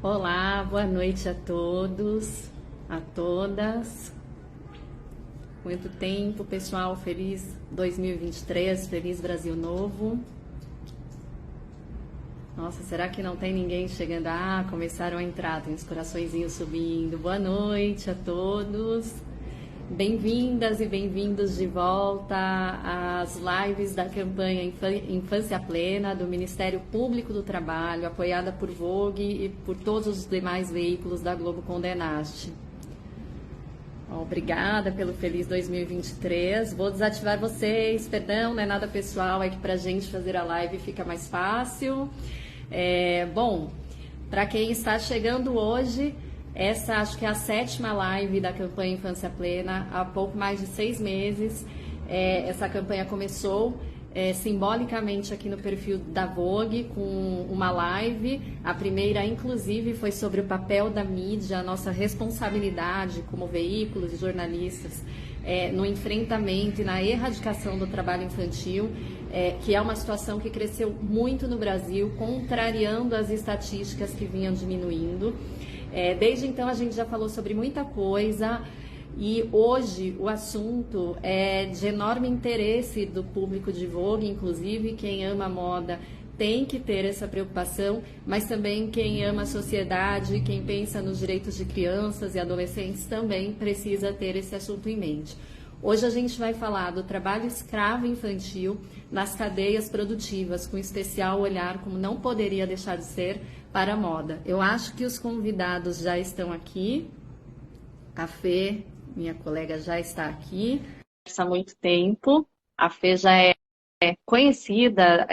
Olá, boa noite a todos, a todas. Quanto tempo, pessoal? Feliz 2023, feliz Brasil Novo. Nossa, será que não tem ninguém chegando? Ah, começaram a entrar, tem os coraçõezinhos subindo. Boa noite a todos. Bem-vindas e bem-vindos de volta às lives da campanha Infância Plena do Ministério Público do Trabalho, apoiada por Vogue e por todos os demais veículos da Globo Condenaste. Obrigada pelo feliz 2023. Vou desativar vocês, perdão, não é nada pessoal, é que pra gente fazer a live fica mais fácil. Bom, para quem está chegando hoje, essa acho que é a 7ª live da campanha Infância Plena, há pouco mais de 6 meses. Essa campanha começou simbolicamente aqui no perfil da Vogue com uma live. A primeira, inclusive, foi sobre o papel da mídia, a nossa responsabilidade como veículos e jornalistas no enfrentamento e na erradicação do trabalho infantil, que é uma situação que cresceu muito no Brasil, contrariando as estatísticas que vinham diminuindo. Desde então a gente já falou sobre muita coisa e hoje o assunto é de enorme interesse do público de Vogue, inclusive quem ama moda tem que ter essa preocupação, mas também quem ama a sociedade, quem pensa nos direitos de crianças e adolescentes também precisa ter esse assunto em mente. Hoje a gente vai falar do trabalho escravo infantil nas cadeias produtivas, com especial olhar, como não poderia deixar de ser, para a moda. Eu acho que os convidados já estão aqui. A Fê, minha colega, já está aqui há muito tempo. A Fê já é conhecida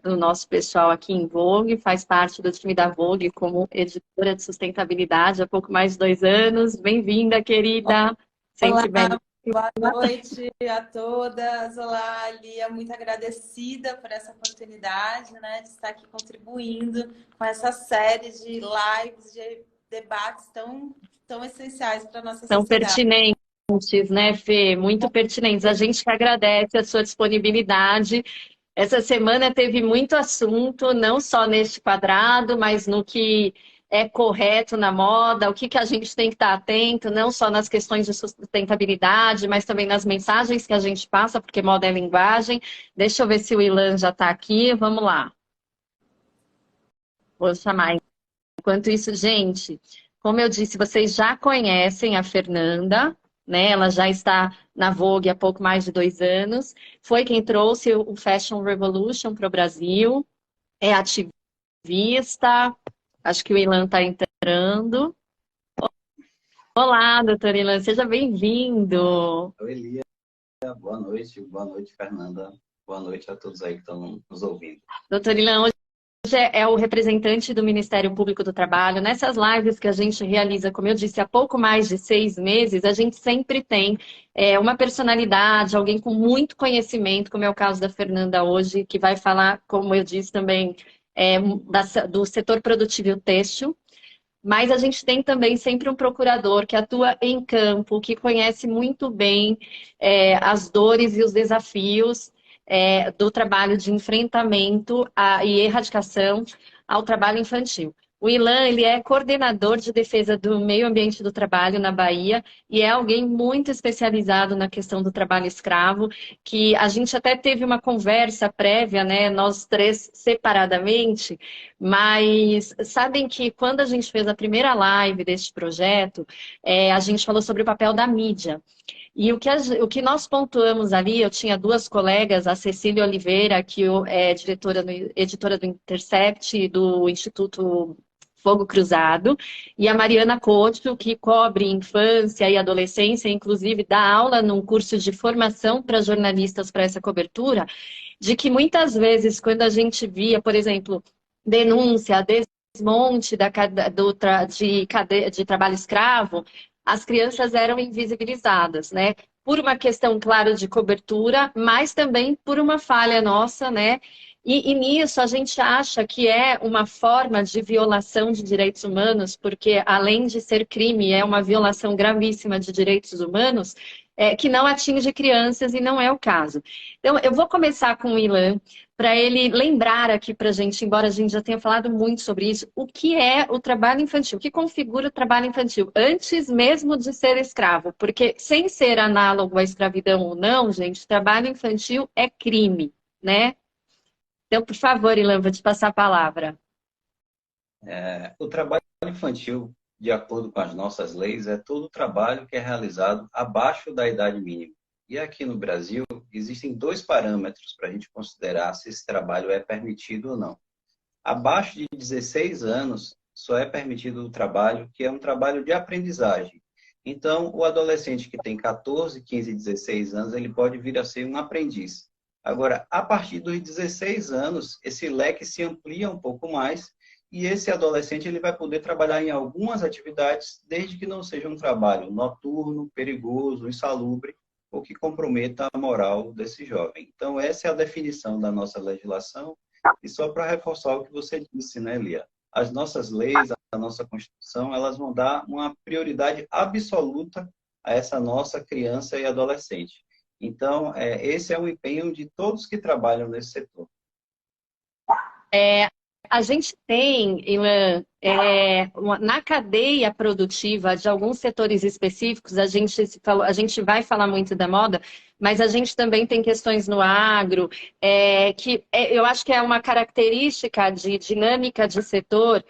do nosso pessoal aqui em Vogue, faz parte do time da Vogue como editora de sustentabilidade há pouco mais de 2 anos. Bem-vinda, querida. Olá, Sempre bem. boa noite a todas. Olá, Lia, muito agradecida por essa oportunidade, né, de estar aqui contribuindo com essa série de lives, de debates tão essenciais para a nossa São sociedade. pertinentes, né, Fê? Muito pertinentes. A gente que agradece a sua disponibilidade. Essa semana teve muito assunto, não só neste quadrado, mas no que é correto na moda, o que a gente tem que estar atento, não só nas questões de sustentabilidade, mas também nas mensagens que a gente passa, porque moda é linguagem. Deixa eu ver se o Ilan já está aqui. Vamos lá. Vou chamar. Enquanto isso, gente, como eu disse, vocês já conhecem a Fernanda, né? Ela já está na Vogue há pouco mais de 2 anos. Foi quem trouxe o Fashion Revolution para o Brasil. É ativista. Acho que o Ilan está entrando. Olá, doutor Ilan, seja bem-vindo. Oi, Lia. Boa noite, Fernanda. Boa noite a todos aí que estão nos ouvindo. Doutor Ilan, hoje é o representante do Ministério Público do Trabalho. Nessas lives que a gente realiza, como eu disse, há pouco mais de 6 meses, a gente sempre tem uma personalidade, alguém com muito conhecimento, como é o caso da Fernanda hoje, que vai falar, como eu disse também, do setor produtivo têxtil. Mas a gente tem também sempre um procurador que atua em campo, que conhece muito bem as dores e os desafios do trabalho de enfrentamento e erradicação ao trabalho infantil. O Ilan, ele é coordenador de defesa do meio ambiente do trabalho na Bahia e é alguém muito especializado na questão do trabalho escravo, que a gente até teve uma conversa prévia, né, nós 3 separadamente, mas sabem que quando a gente fez a primeira live deste projeto, a gente falou sobre o papel da mídia. E o que nós pontuamos ali, eu tinha 2 colegas, a Cecília Oliveira, que é editora do Intercept e do Instituto Fogo Cruzado, e a Mariana Couto, que cobre infância e adolescência, inclusive dá aula num curso de formação para jornalistas para essa cobertura, de que muitas vezes, quando a gente via, por exemplo, denúncia, desmonte de trabalho escravo, as crianças eram invisibilizadas, né? Por uma questão, claro, de cobertura, mas também por uma falha nossa, né? E nisso a gente acha que é uma forma de violação de direitos humanos, porque além de ser crime, é uma violação gravíssima de direitos humanos, que não atinge crianças e não é o caso. Então, eu vou começar com o Ilan, para ele lembrar aqui para a gente, embora a gente já tenha falado muito sobre isso, o que é o trabalho infantil, o que configura o trabalho infantil, antes mesmo de ser escravo, porque sem ser análogo à escravidão ou não, gente, trabalho infantil é crime, né? Então, por favor, Ilan, vou te passar a palavra. O trabalho infantil, de acordo com as nossas leis, é todo trabalho que é realizado abaixo da idade mínima. E aqui no Brasil, existem dois parâmetros para a gente considerar se esse trabalho é permitido ou não. Abaixo de 16 anos, só é permitido o trabalho que é um trabalho de aprendizagem. Então, o adolescente que tem 14, 15, 16 anos, ele pode vir a ser um aprendiz. Agora, a partir dos 16 anos, esse leque se amplia um pouco mais e esse adolescente ele vai poder trabalhar em algumas atividades, desde que não seja um trabalho noturno, perigoso, insalubre, ou que comprometa a moral desse jovem. Então, essa é a definição da nossa legislação. E só para reforçar o que você disse, né, Lia? As nossas leis, a nossa Constituição, elas vão dar uma prioridade absoluta a essa nossa criança e adolescente. Então, esse é o empenho de todos que trabalham nesse setor. A gente tem, Ilan, na cadeia produtiva de alguns setores específicos, a gente vai falar muito da moda, mas a gente também tem questões no agro, eu acho que é uma característica de dinâmica de setor,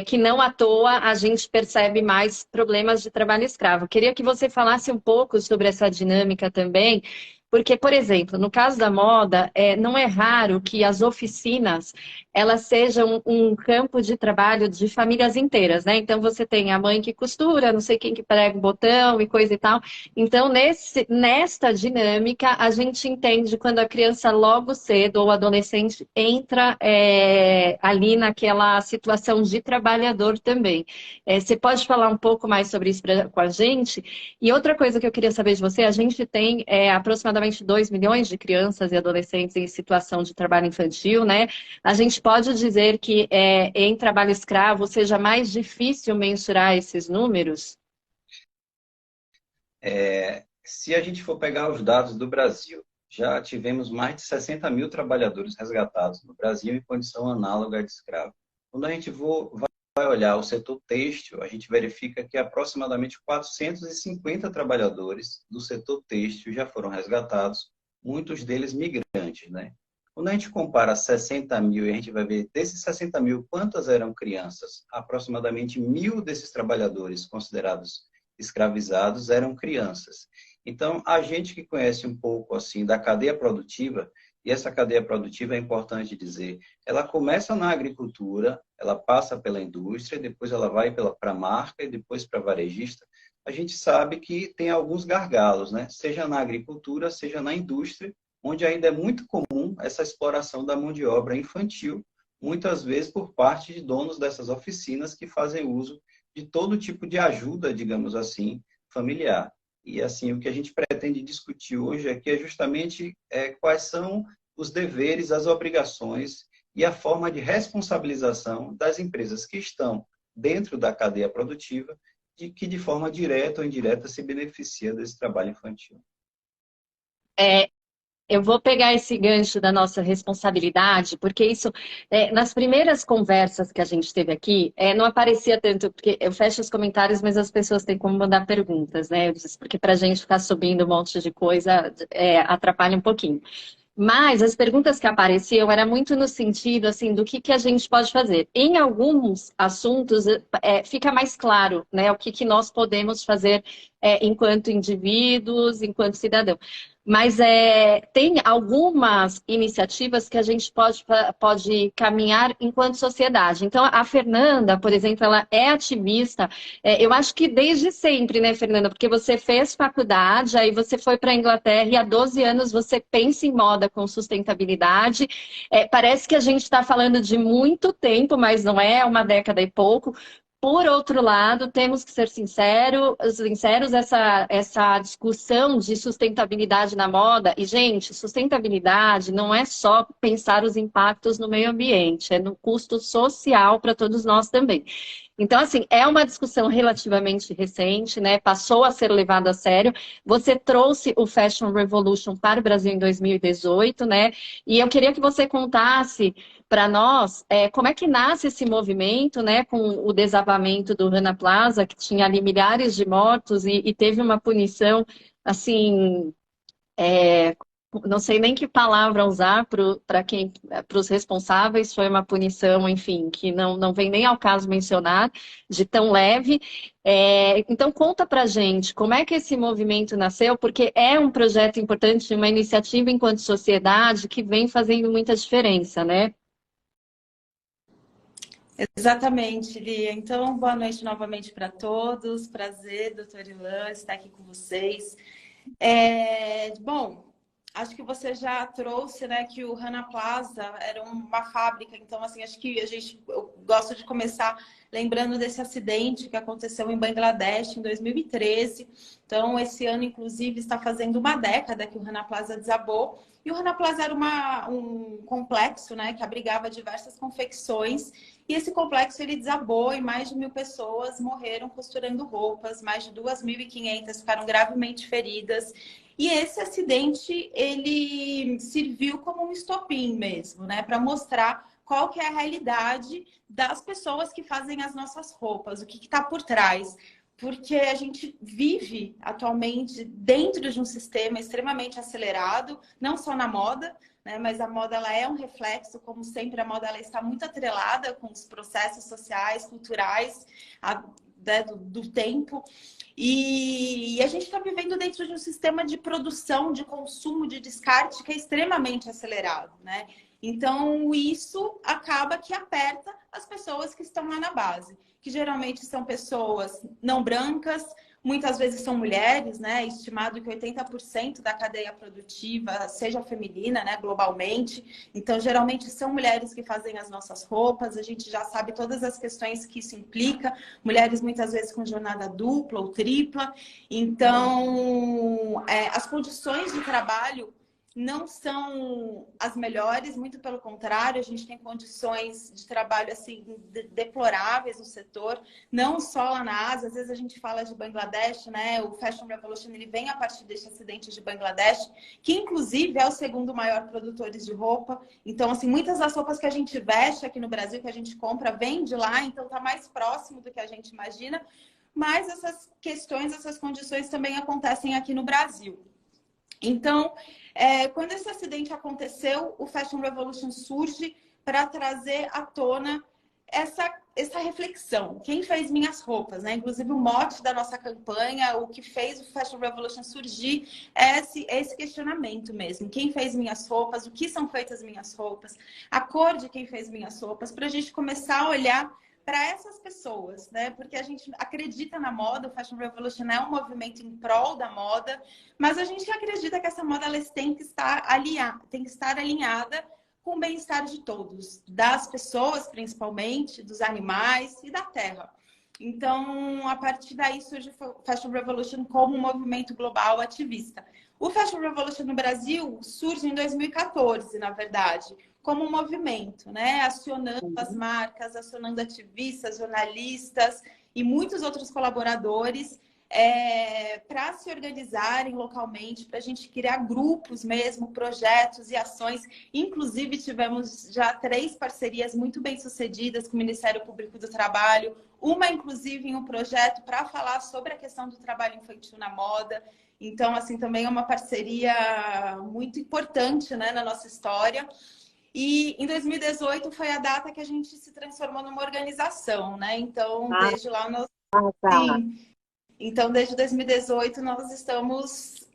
que não à toa a gente percebe mais problemas de trabalho escravo. Queria que você falasse um pouco sobre essa dinâmica também, porque, por exemplo, no caso da moda, não é raro que as oficinas elas sejam um campo de trabalho de famílias inteiras, né? Então, você tem a mãe que costura, não sei quem que prega o botão e coisa e tal. Então, nesta dinâmica, a gente entende quando a criança logo cedo ou adolescente entra ali naquela situação de trabalhador também. Você pode falar um pouco mais sobre isso com a gente? E outra coisa que eu queria saber de você, a gente tem aproximadamente 2 milhões de crianças e adolescentes em situação de trabalho infantil, né? A gente pode dizer que em trabalho escravo seja mais difícil mensurar esses números? Se a gente for pegar os dados do Brasil, já tivemos mais de 60 mil trabalhadores resgatados no Brasil em condição análoga de escravo. Quando a gente vai olhar o setor têxtil, a gente verifica que aproximadamente 450 trabalhadores do setor têxtil já foram resgatados, muitos deles migrantes, né? Quando a gente compara 60 mil e a gente vai ver desses 60 mil, quantas eram crianças? Aproximadamente 1.000 desses trabalhadores considerados escravizados eram crianças. Então, a gente que conhece um pouco assim da cadeia produtiva, e essa cadeia produtiva é importante dizer, ela começa na agricultura, ela passa pela indústria, depois ela vai para a marca e depois para a varejista. A gente sabe que tem alguns gargalos, né? Seja na agricultura, seja na indústria, onde ainda é muito comum essa exploração da mão de obra infantil, muitas vezes por parte de donos dessas oficinas que fazem uso de todo tipo de ajuda, digamos assim, familiar. E assim, o que a gente pretende discutir hoje aqui é justamente quais são os deveres, as obrigações e a forma de responsabilização das empresas que estão dentro da cadeia produtiva, que de forma direta ou indireta se beneficia desse trabalho infantil. Eu vou pegar esse gancho da nossa responsabilidade, porque isso, nas primeiras conversas que a gente teve aqui, não aparecia tanto, porque eu fecho os comentários, mas as pessoas têm como mandar perguntas, né? Eu disse, porque para a gente ficar subindo um monte de coisa, atrapalha um pouquinho. Mas as perguntas que apareciam era muito no sentido assim do que a gente pode fazer. Em alguns assuntos fica mais claro, né, o que nós podemos fazer enquanto indivíduos, enquanto cidadão. Mas tem algumas iniciativas que a gente pode caminhar enquanto sociedade. Então, a Fernanda, por exemplo, ela é ativista. Eu acho que desde sempre, né, Fernanda? Porque você fez faculdade, aí você foi para a Inglaterra e há 12 anos você pensa em moda com sustentabilidade. Parece que a gente está falando de muito tempo, mas não é uma década e pouco. Por outro lado, temos que ser sinceros, essa discussão de sustentabilidade na moda. E, gente, sustentabilidade não é só pensar os impactos no meio ambiente, é no custo social para todos nós também. Então, assim, é uma discussão relativamente recente, né? Passou a ser levada a sério. Você trouxe o Fashion Revolution para o Brasil em 2018, né? E eu queria que você contasse para nós como é que nasce esse movimento, né? Com o desabamento do Rana Plaza, que tinha ali milhares de mortos e teve uma punição, assim, não sei nem que palavra usar para os responsáveis, foi uma punição, enfim, que não vem nem ao caso mencionar, de tão leve. Então, conta pra gente como é que esse movimento nasceu, porque é um projeto importante, uma iniciativa enquanto sociedade que vem fazendo muita diferença, né? Exatamente, Lia. Então, boa noite novamente para todos. Prazer, doutora Ilan, estar aqui com vocês. Bom, acho que você já trouxe, né, que o Rana Plaza era uma fábrica. Então, assim, acho que eu gosto de começar lembrando desse acidente que aconteceu em Bangladesh em 2013. Então, esse ano, inclusive, está fazendo uma década que o Rana Plaza desabou. E o Rana Plaza era um complexo, né, que abrigava diversas confecções. E esse complexo ele desabou e mais de 1.000 pessoas morreram costurando roupas, mais de 2.500 ficaram gravemente feridas. E esse acidente ele serviu como um estopim mesmo, né, para mostrar qual que é a realidade das pessoas que fazem as nossas roupas, o que está por trás. Porque a gente vive atualmente dentro de um sistema extremamente acelerado, não só na moda, né? Mas a moda ela é um reflexo, como sempre, a moda ela está muito atrelada com os processos sociais, culturais do tempo. E a gente está vivendo dentro de um sistema de produção, de consumo, de descarte que é extremamente acelerado, né? Então, isso acaba que aperta as pessoas que estão lá na base, que geralmente são pessoas não brancas, muitas vezes são mulheres, né? Estimado que 80% da cadeia produtiva seja feminina, né? Globalmente. Então, geralmente são mulheres que fazem as nossas roupas. A gente já sabe todas as questões que isso implica. Mulheres muitas vezes com jornada dupla ou tripla. Então, as condições de trabalho não são as melhores, muito pelo contrário, a gente tem condições de trabalho assim deploráveis no setor, não só lá na Ásia, às vezes a gente fala de Bangladesh, né? O Fashion Revolution ele vem a partir desse acidente de Bangladesh, que inclusive é o segundo maior produtor de roupa. Então, assim, muitas das roupas que a gente veste aqui no Brasil, que a gente compra, vem de lá, então tá mais próximo do que a gente imagina. Mas essas questões, essas condições também acontecem aqui no Brasil. Então, quando esse acidente aconteceu, o Fashion Revolution surge para trazer à tona essa reflexão. Quem fez minhas roupas, né? Inclusive, o mote da nossa campanha, o que fez o Fashion Revolution surgir é esse questionamento mesmo. Quem fez minhas roupas? O que são feitas minhas roupas? A cor de quem fez minhas roupas? Para a gente começar a olhar para essas pessoas, né? Porque a gente acredita na moda, o Fashion Revolution é um movimento em prol da moda, mas a gente acredita que essa moda ela tem que estar alinhada com o bem-estar de todos, das pessoas principalmente, dos animais e da terra. Então, a partir daí surge o Fashion Revolution como um movimento global ativista. O Fashion Revolution no Brasil surge em 2014, na verdade, como um movimento, né? Acionando as marcas, acionando ativistas, jornalistas e muitos outros colaboradores para se organizarem localmente, para a gente criar grupos mesmo, projetos e ações. Inclusive, tivemos já 3 parcerias muito bem-sucedidas com o Ministério Público do Trabalho, uma, inclusive, em um projeto para falar sobre a questão do trabalho infantil na moda. Então, assim, também é uma parceria muito importante, né, na nossa história. E em 2018 foi a data que a gente se transformou numa organização, né? Então, desde lá nós... Sim. Então, desde 2018 nós estamos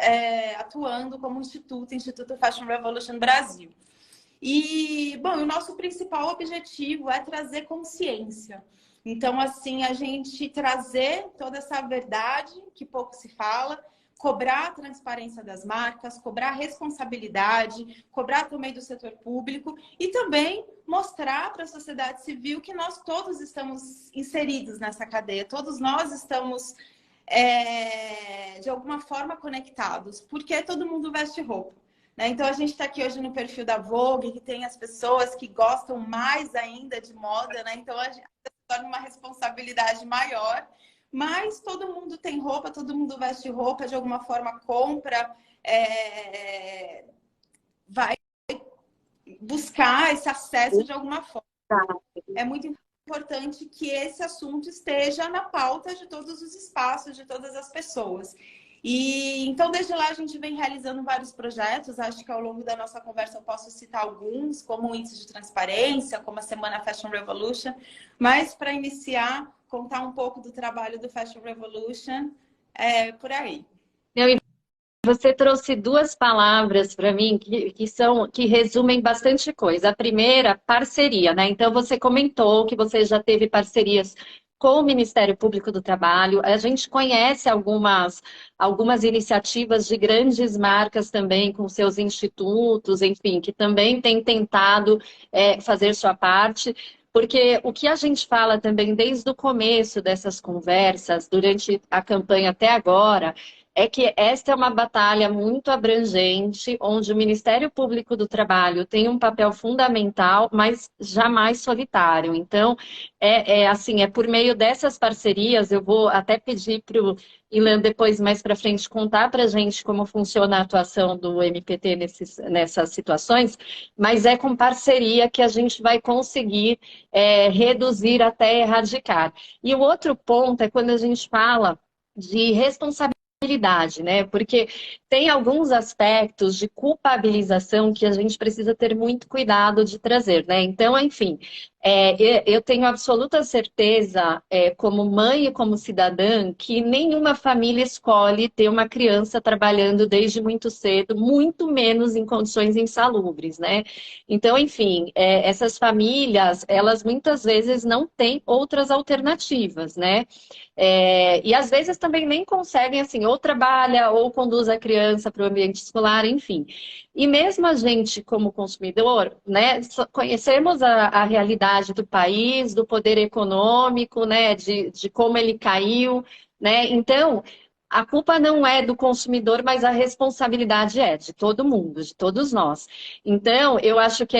atuando como Instituto Fashion Revolution Brasil. E, bom, o nosso principal objetivo é trazer consciência. Então, assim, a gente trazer toda essa verdade que pouco se fala, cobrar a transparência das marcas, cobrar a responsabilidade, cobrar também do setor público e também mostrar para a sociedade civil que nós todos estamos inseridos nessa cadeia, todos nós estamos, de alguma forma, conectados, porque todo mundo veste roupa. Né? Então, a gente está aqui hoje no perfil da Vogue, que tem as pessoas que gostam mais ainda de moda, né? Então, torna uma responsabilidade maior. Mas todo mundo tem roupa, todo mundo veste roupa, de alguma forma compra, vai buscar esse acesso de alguma forma. É muito importante que esse assunto esteja na pauta de todos os espaços, de todas as pessoas. E então, desde lá, a gente vem realizando vários projetos. Acho que ao longo da nossa conversa eu posso citar alguns, como o Índice de Transparência, como a Semana Fashion Revolution. Mas, para iniciar, contar um pouco do trabalho do Fashion Revolution, por aí. Você trouxe duas palavras para mim que resumem bastante coisa. A primeira, parceria, né? Então, você comentou que você já teve parcerias com o Ministério Público do Trabalho. A gente conhece algumas iniciativas de grandes marcas também, com seus institutos, enfim, que também têm tentado fazer sua parte. Porque o que a gente fala também desde o começo dessas conversas, durante a campanha até agora, é que esta é uma batalha muito abrangente, onde o Ministério Público do Trabalho tem um papel fundamental, mas jamais solitário. Então, assim, é por meio dessas parcerias, eu vou até pedir para o Ilan depois, mais para frente, contar para a gente como funciona a atuação do MPT nessas situações, mas é com parceria que a gente vai conseguir reduzir até erradicar. E o outro ponto é quando a gente fala de responsabilidade, né? Porque tem alguns aspectos de culpabilização que a gente precisa ter muito cuidado de trazer, né? Então, enfim, eu tenho absoluta certeza, como mãe e como cidadã, que nenhuma família escolhe ter uma criança trabalhando desde muito cedo, muito menos em condições insalubres, né? Então, enfim, essas famílias, elas muitas vezes não têm outras alternativas, né? E às vezes também nem conseguem, assim, ou trabalha ou conduz a criança para o ambiente escolar, enfim. E mesmo a gente, como consumidor, né, conhecemos a realidade do país, do poder econômico, né, de como ele caiu, né? Então, a culpa não é do consumidor, mas a responsabilidade é de todo mundo, de todos nós. Então, eu acho que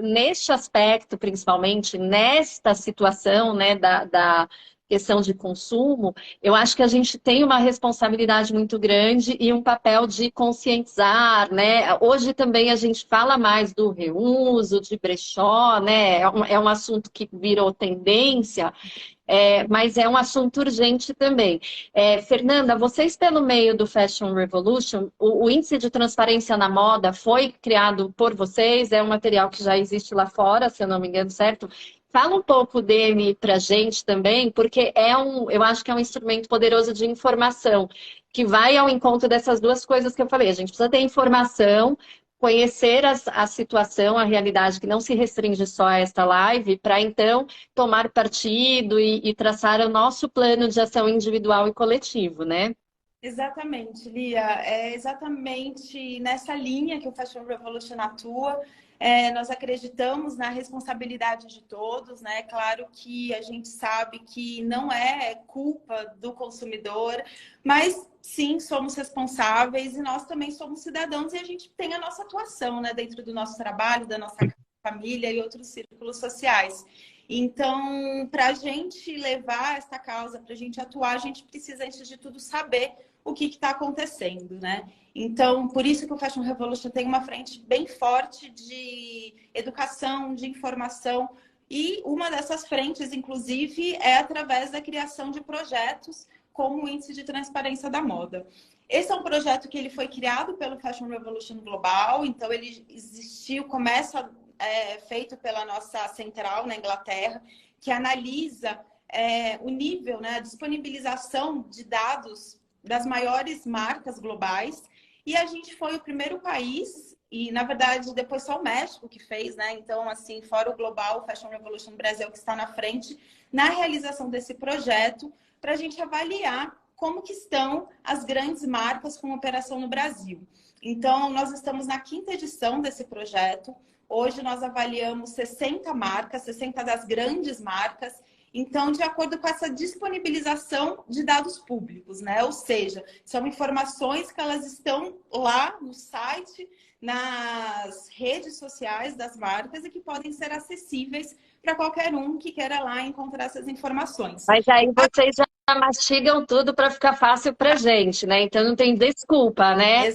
neste aspecto, principalmente, nesta situação, né, da questão de consumo, eu acho que a gente tem uma responsabilidade muito grande e um papel de conscientizar, né? Hoje também a gente fala mais do reuso, de brechó, né? É um assunto que virou tendência. Mas é um assunto urgente também. Fernanda, vocês, pelo meio do Fashion Revolution, o índice de transparência na moda foi criado por vocês? É um material que já existe lá fora, se eu não me engano, certo? Fala um pouco dele para a gente também, porque eu acho que é um instrumento poderoso de informação, que vai ao encontro dessas duas coisas que eu falei. A gente precisa ter informação, conhecer a situação, a realidade, que não se restringe só a esta live, para então tomar partido e traçar o nosso plano de ação individual e coletivo, né? Exatamente, Lia. É exatamente nessa linha que o Fashion Revolution atua. Nós acreditamos na responsabilidade de todos, né? Claro que a gente sabe que não é culpa do consumidor, mas sim, somos responsáveis e nós também somos cidadãos e a gente tem a nossa atuação, né? Dentro do nosso trabalho, da nossa família e outros círculos sociais. Então, para a gente levar essa causa, para a gente atuar, a gente precisa, antes de tudo, saber o que está acontecendo, né? Então, por isso que o Fashion Revolution tem uma frente bem forte de educação, de informação, e uma dessas frentes, inclusive, é através da criação de projetos como o Índice de Transparência da Moda. Esse é um projeto que ele foi criado pelo Fashion Revolution Global, então ele existiu, começa feito pela nossa central na Inglaterra, que analisa o nível, né, a disponibilização de dados das maiores marcas globais. E a gente foi o primeiro país, e na verdade depois só o México que fez, né? Então, assim, fora o Global, o Fashion Revolution Brasil, que está na frente, na realização desse projeto, para a gente avaliar como que estão as grandes marcas com operação no Brasil. Então, nós estamos na 5ª edição desse projeto. Hoje nós avaliamos 60 marcas, 60 das grandes marcas. Então, de acordo com essa disponibilização de dados públicos, né? Ou seja, são informações que elas estão lá no site, nas redes sociais das marcas e que podem ser acessíveis para qualquer um que queira lá encontrar essas informações. Mas aí vocês já mastigam tudo para ficar fácil para gente, né? Então não tem desculpa, né?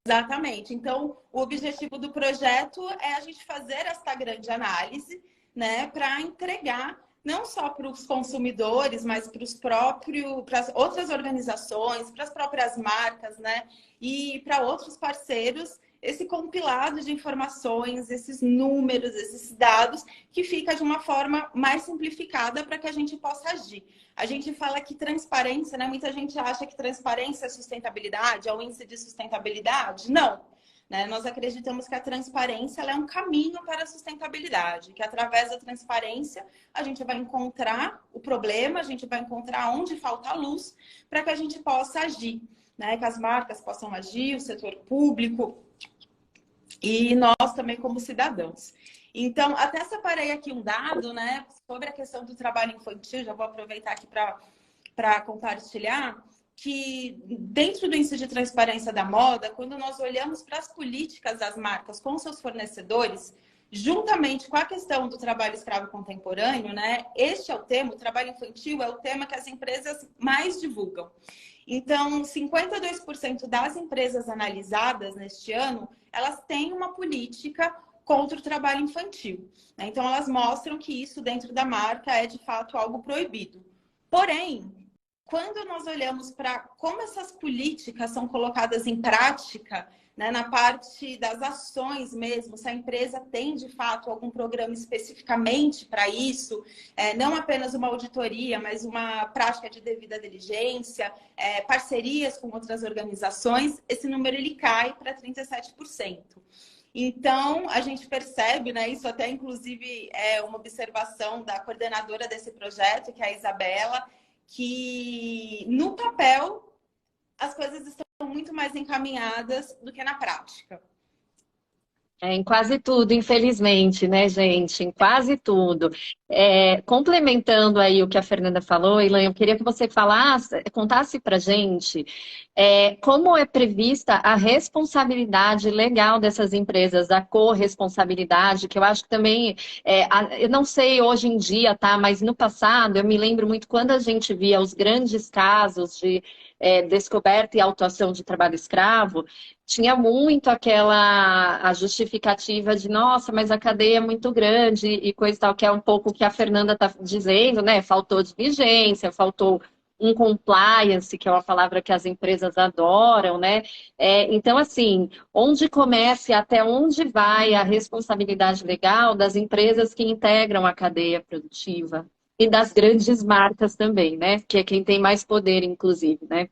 Exatamente. Então, o objetivo do projeto é a gente fazer esta grande análise, né, para entregar não só para os consumidores, mas para as outras organizações, para as próprias marcas, né, e para outros parceiros, esse compilado de informações, esses números, esses dados, que fica de uma forma mais simplificada para que a gente possa agir. A gente fala que transparência, né? Muita gente acha que transparência é sustentabilidade, é o índice de sustentabilidade. Não. Né? Nós acreditamos que a transparência ela é um caminho para a sustentabilidade, que através da transparência a gente vai encontrar o problema, a gente vai encontrar onde falta luz para que a gente possa agir, né? Que as marcas possam agir, o setor público e nós também como cidadãos. Então, até separei aqui um dado, né, sobre a questão do trabalho infantil, já vou aproveitar aqui para compartilhar, que dentro do índice de transparência da moda, quando nós olhamos para as políticas das marcas com seus fornecedores, juntamente com a questão do trabalho escravo contemporâneo, né, este é o tema, o trabalho infantil é o tema que as empresas mais divulgam. Então, 52% das empresas analisadas neste ano, elas têm uma política contra o trabalho infantil, né? Então, elas mostram que isso dentro da marca é, de fato, algo proibido. Porém, quando nós olhamos para como essas políticas são colocadas em prática, né, na parte das ações mesmo, se a empresa tem, de fato, algum programa especificamente para isso, não apenas uma auditoria, mas uma prática de devida diligência, parcerias com outras organizações, esse número ele cai para 37%. Então, a gente percebe, né, isso até inclusive é uma observação da coordenadora desse projeto, que é a Isabela, que no papel as coisas estão muito mais encaminhadas do que na prática. Em quase tudo, infelizmente, né, gente? Em quase tudo. Complementando aí o que a Fernanda falou, Ilan, eu queria que você contasse para gente como é prevista a responsabilidade legal dessas empresas, a corresponsabilidade, que eu acho que também, eu não sei hoje em dia, tá? Mas no passado, eu me lembro muito quando a gente via os grandes casos de descoberta e autuação de trabalho escravo, tinha muito a justificativa de, nossa, mas a cadeia é muito grande e coisa e tal, que é um pouco o que a Fernanda está dizendo, né? Faltou diligência, faltou um compliance, que é uma palavra que as empresas adoram, né? Então, assim, onde começa e até onde vai a responsabilidade legal das empresas que integram a cadeia produtiva? E das grandes marcas também, né? Que é quem tem mais poder, inclusive, né?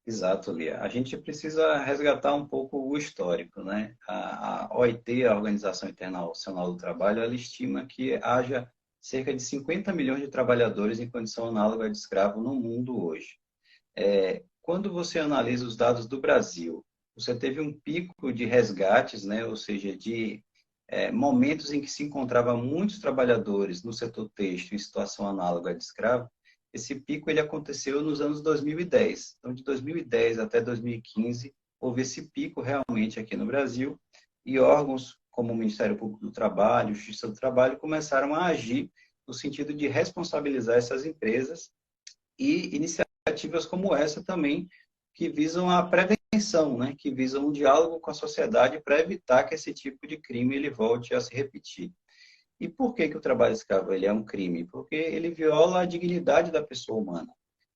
Exato, Lia. A gente precisa resgatar um pouco o histórico, né? A OIT, a Organização Internacional do Trabalho, ela estima que haja cerca de 50 milhões de trabalhadores em condição análoga de escravo no mundo hoje. Quando você analisa os dados do Brasil, você teve um pico de resgates, né? Ou seja, de momentos em que se encontrava muitos trabalhadores no setor têxtil em situação análoga de escravo. Esse pico ele aconteceu nos anos 2010. Então, de 2010 até 2015, houve esse pico realmente aqui no Brasil e órgãos como o Ministério Público do Trabalho, Justiça do Trabalho, começaram a agir no sentido de responsabilizar essas empresas e iniciativas como essa também, que visam a prevenção, né? Que visam um diálogo com a sociedade para evitar que esse tipo de crime ele volte a se repetir. E por que o trabalho escravo ele é um crime? Porque ele viola a dignidade da pessoa humana.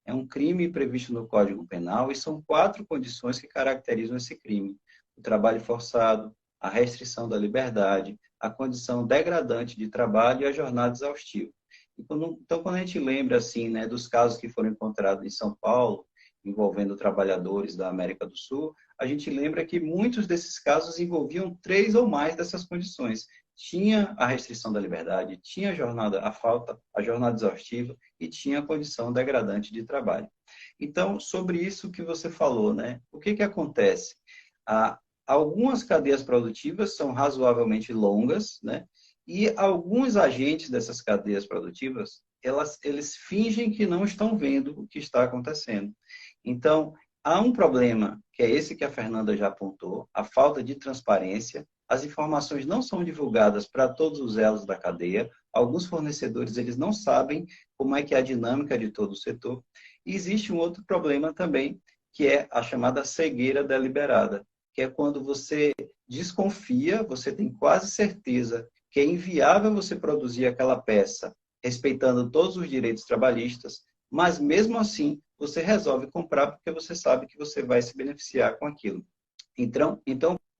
É um crime previsto no Código Penal e são 4 condições que caracterizam esse crime: o trabalho forçado, a restrição da liberdade, a condição degradante de trabalho e a jornada exaustiva. Então, quando a gente lembra assim, né, dos casos que foram encontrados em São Paulo, envolvendo trabalhadores da América do Sul, a gente lembra que muitos desses casos envolviam 3 ou mais dessas condições. Tinha a restrição da liberdade, tinha a jornada exaustiva e tinha a condição degradante de trabalho. Então, sobre isso que você falou, né? O que acontece? Algumas cadeias produtivas são razoavelmente longas, né? E alguns agentes dessas cadeias produtivas, eles fingem que não estão vendo o que está acontecendo. Então, há um problema, que é esse que a Fernanda já apontou, a falta de transparência, as informações não são divulgadas para todos os elos da cadeia. Alguns fornecedores, eles não sabem como é que é a dinâmica de todo o setor. E existe um outro problema também, que é a chamada cegueira deliberada, que é quando você desconfia, você tem quase certeza que é inviável você produzir aquela peça respeitando todos os direitos trabalhistas, mas mesmo assim você resolve comprar porque você sabe que você vai se beneficiar com aquilo. Então,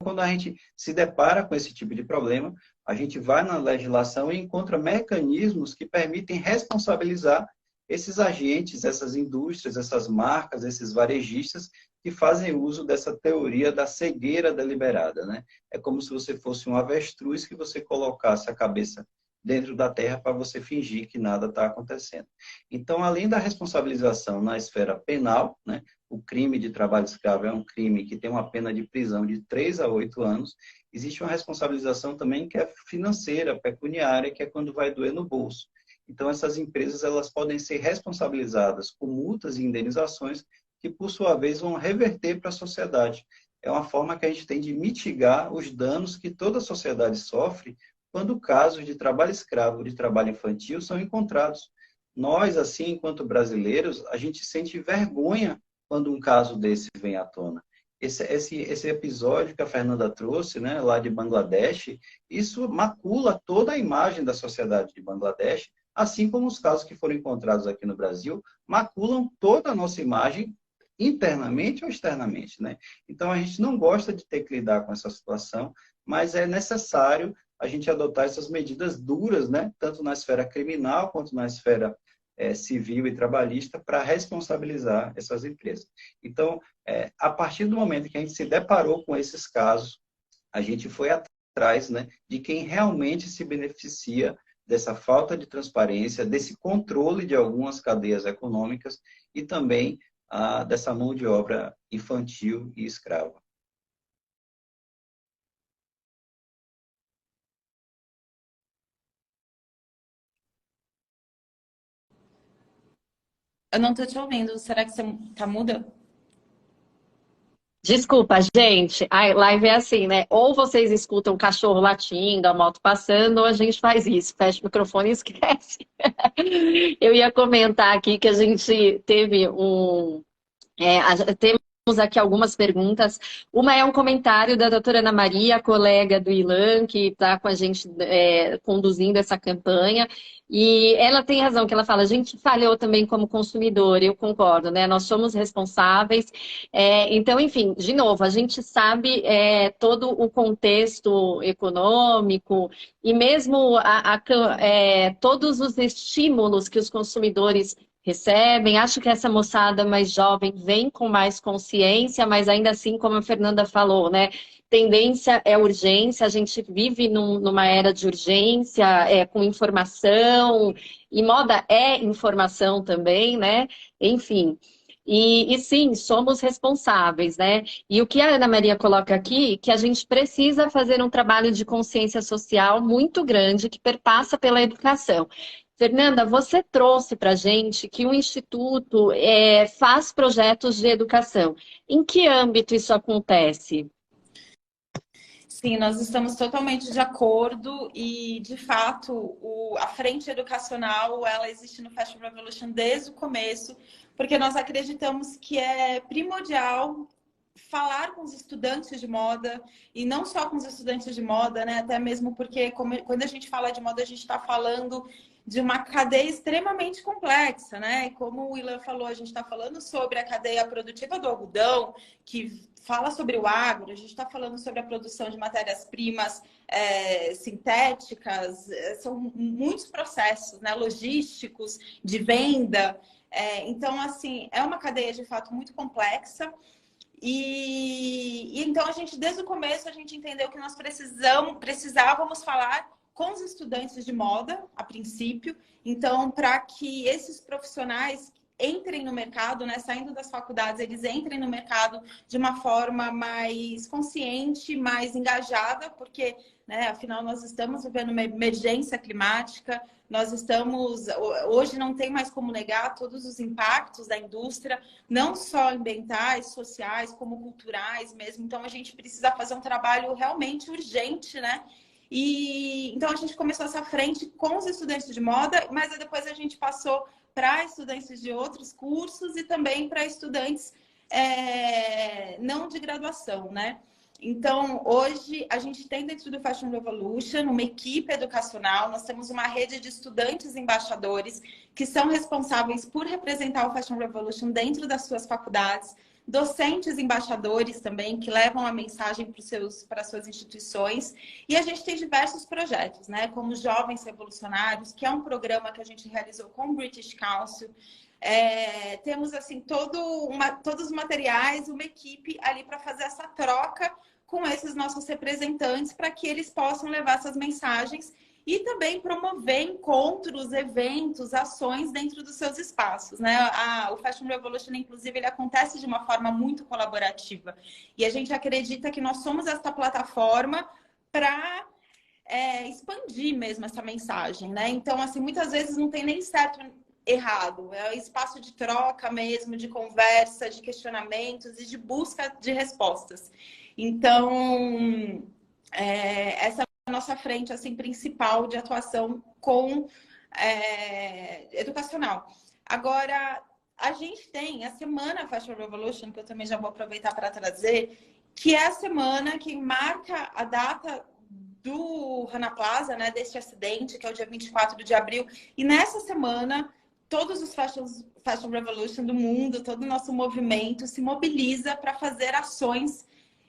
quando a gente se depara com esse tipo de problema, a gente vai na legislação e encontra mecanismos que permitem responsabilizar esses agentes, essas indústrias, essas marcas, esses varejistas que fazem uso dessa teoria da cegueira deliberada, né? É como se você fosse um avestruz que você colocasse a cabeça dentro da terra para você fingir que nada está acontecendo. Então, além da responsabilização na esfera penal, né? O crime de trabalho escravo é um crime que tem uma pena de prisão de 3 a 8 anos. Existe uma responsabilização também que é financeira, pecuniária, que é quando vai doer no bolso. Então, essas empresas elas podem ser responsabilizadas com multas e indenizações que, por sua vez, vão reverter para a sociedade. É uma forma que a gente tem de mitigar os danos que toda a sociedade sofre quando casos de trabalho escravo, de trabalho infantil, são encontrados. Nós, assim, enquanto brasileiros, a gente sente vergonha quando um caso desse vem à tona. Esse episódio que a Fernanda trouxe, né, lá de Bangladesh, isso macula toda a imagem da sociedade de Bangladesh, assim como os casos que foram encontrados aqui no Brasil, maculam toda a nossa imagem, internamente ou externamente, né? Então, a gente não gosta de ter que lidar com essa situação, mas é necessário a gente adotar essas medidas duras, né, tanto na esfera criminal quanto na esfera civil e trabalhista, para responsabilizar essas empresas. Então, a partir do momento que a gente se deparou com esses casos, a gente foi atrás, né, de quem realmente se beneficia dessa falta de transparência, desse controle de algumas cadeias econômicas e também dessa mão de obra infantil e escrava. Eu não tô te ouvindo. Será que você tá muda? Desculpa, gente. A live é assim, né? Ou vocês escutam o cachorro latindo, a moto passando, ou a gente faz isso, fecha o microfone e esquece. Eu ia comentar aqui que a gente teve temos aqui algumas perguntas. Uma é um comentário da doutora Ana Maria, colega do Ilan, que está com a gente conduzindo essa campanha. E ela tem razão, que ela fala, a gente falhou também como consumidor, eu concordo, né? Nós somos responsáveis. Então, enfim, de novo, a gente sabe todo o contexto econômico e mesmo todos os estímulos que os consumidores recebem. Acho que essa moçada mais jovem vem com mais consciência, mas ainda assim, como a Fernanda falou, né? Tendência é urgência, a gente vive numa era de urgência, com informação, e moda é informação também, né? Enfim. E sim, somos responsáveis, né? E o que a Ana Maria coloca aqui, que a gente precisa fazer um trabalho de consciência social muito grande, que perpassa pela educação. Fernanda, você trouxe para a gente que o Instituto faz projetos de educação. Em que âmbito isso acontece? Sim, nós estamos totalmente de acordo e, de fato, a frente educacional ela existe no Fashion Revolution desde o começo, porque nós acreditamos que é primordial falar com os estudantes de moda, e não só com os estudantes de moda, né? Até mesmo porque quando a gente fala de moda, a gente está falando de uma cadeia extremamente complexa, né? Como o Ilan falou, a gente está falando sobre a cadeia produtiva do algodão, que fala sobre o agro, a gente está falando sobre a produção de matérias-primas sintéticas, são muitos processos, né? Logísticos, de venda. Então, assim, é uma cadeia de fato muito complexa. E então a gente, desde o começo, a gente entendeu que nós precisávamos falar com os estudantes de moda, a princípio. Então, para que esses profissionais entrem no mercado, né? Saindo das faculdades, eles entrem no mercado de uma forma mais consciente, mais engajada, porque, né, afinal, nós estamos vivendo uma emergência climática, nós estamos... Hoje não tem mais como negar todos os impactos da indústria, não só ambientais, sociais, como culturais mesmo. Então, a gente precisa fazer um trabalho realmente urgente, né? E então a gente começou essa frente com os estudantes de moda, mas depois a gente passou para estudantes de outros cursos e também para estudantes não de graduação, né? Então, hoje, a gente tem dentro do Fashion Revolution uma equipe educacional, nós temos uma rede de estudantes embaixadores que são responsáveis por representar o Fashion Revolution dentro das suas faculdades, docentes embaixadores também, que levam a mensagem para suas instituições. E a gente tem diversos projetos, né? Como Jovens Revolucionários, que é um programa que a gente realizou com o British Council. Temos, assim, todos os materiais, uma equipe ali para fazer essa troca com esses nossos representantes, para que eles possam levar essas mensagens e também promover encontros, eventos, ações dentro dos seus espaços, né? O Fashion Revolution, inclusive, ele acontece de uma forma muito colaborativa. E a gente acredita que nós somos essa plataforma para expandir mesmo essa mensagem, né? Então, assim, muitas vezes não tem nem certo errado, é espaço de troca mesmo, de conversa, de questionamentos e de busca de respostas. Então, essa a nossa frente assim, principal de atuação com educacional. Agora, a gente tem a Semana Fashion Revolution, que eu também já vou aproveitar para trazer, que é a semana que marca a data do Rana Plaza, né, deste acidente, que é o dia 24 de abril. E nessa semana, todos os Fashion Revolution do mundo, todo o nosso movimento se mobiliza para fazer ações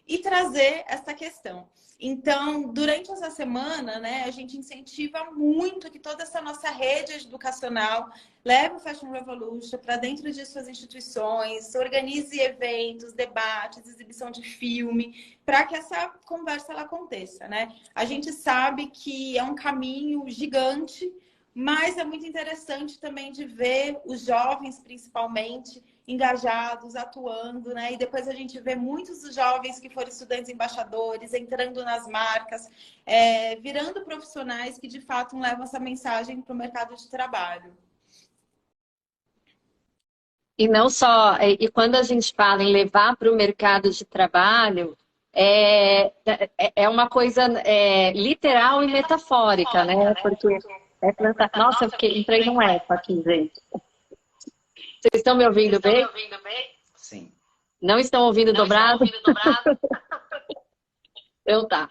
e trazer essa questão. Então, durante essa semana, né, a gente incentiva muito que toda essa nossa rede educacional leve o Fashion Revolution para dentro de suas instituições, organize eventos, debates, exibição de filme, para que essa conversa ela aconteça, né? A gente sabe que é um caminho gigante, mas é muito interessante também de ver os jovens, principalmente, engajados, atuando, né? E depois a gente vê muitos dos jovens que foram estudantes embaixadores, entrando nas marcas, virando profissionais que, de fato, levam essa mensagem para o mercado de trabalho. E não só, e quando a gente fala em levar para o mercado de trabalho, é uma coisa literal e metafórica, né? Porque plantar. Nossa, entrei num eco aqui, gente. Vocês estão me ouvindo bem? Sim. Não estão ouvindo dobrado? Então tá.